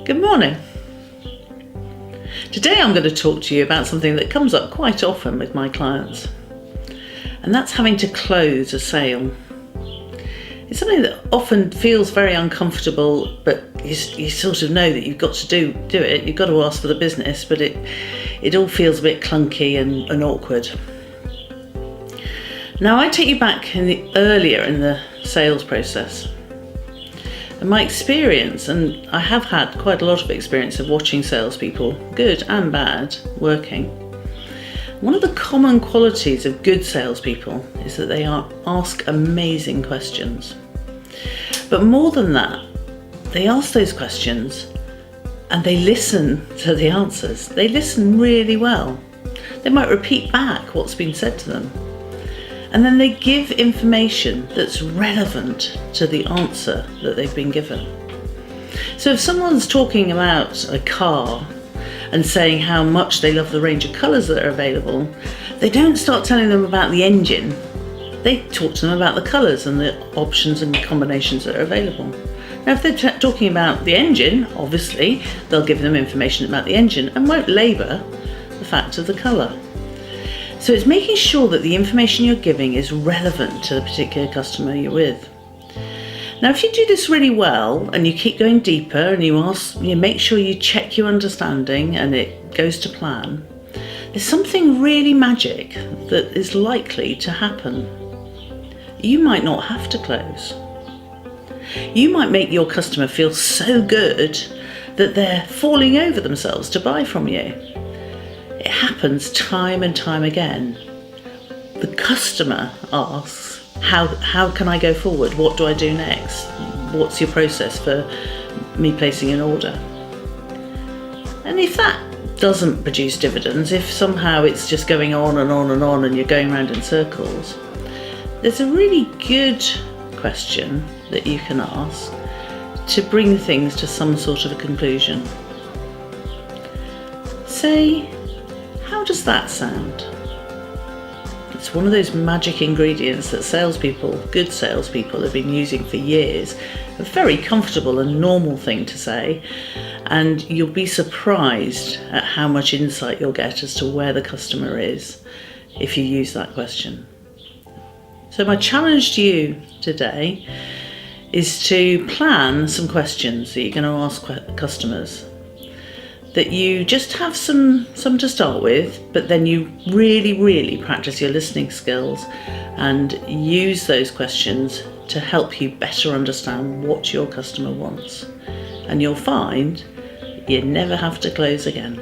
Good morning. Today I'm going to talk to you about something that comes up quite often with my clients, and that's having to close a sale. It's something that often feels very uncomfortable, but you sort of know that you've got to do it. You've got to ask for the business, but it all feels a bit clunky and awkward. Now I take you back earlier in the sales process. And my experience, and I have had quite a lot of experience of watching salespeople, good and bad, working. One of the common qualities of good salespeople is that they ask amazing questions. But more than that, they ask those questions and they listen to the answers. They listen really well. They might repeat back what's been said to them. And then they give information that's relevant to the answer that they've been given. So if someone's talking about a car and saying how much they love the range of colours that are available, they don't start telling them about the engine. They talk to them about the colours and the options and combinations that are available. Now if they're talking about the engine, obviously they'll give them information about the engine and won't labour the fact of the colour. So it's making sure that the information you're giving is relevant to the particular customer you're with. Now, if you do this really well and you keep going deeper and you make sure you check your understanding and it goes to plan, there's something really magic that is likely to happen. You might not have to close. You might make your customer feel so good that they're falling over themselves to buy from you. It happens time and time again. The customer asks, how can I go forward? What do I do next? What's your process for me placing an order? And if that doesn't produce dividends, if somehow it's just going on and on and on and you're going around in circles, there's a really good question that you can ask to bring things to some sort of a conclusion. Say, how does that sound? It's one of those magic ingredients that good salespeople have been using for years. A very comfortable and normal thing to say, and you'll be surprised at how much insight you'll get as to where the customer is if you use that question. So my challenge to you today is to plan some questions that you're going to ask customers, that you just have some to start with, but then you really practice your listening skills and use those questions to help you better understand what your customer wants. And you'll find you never have to close again.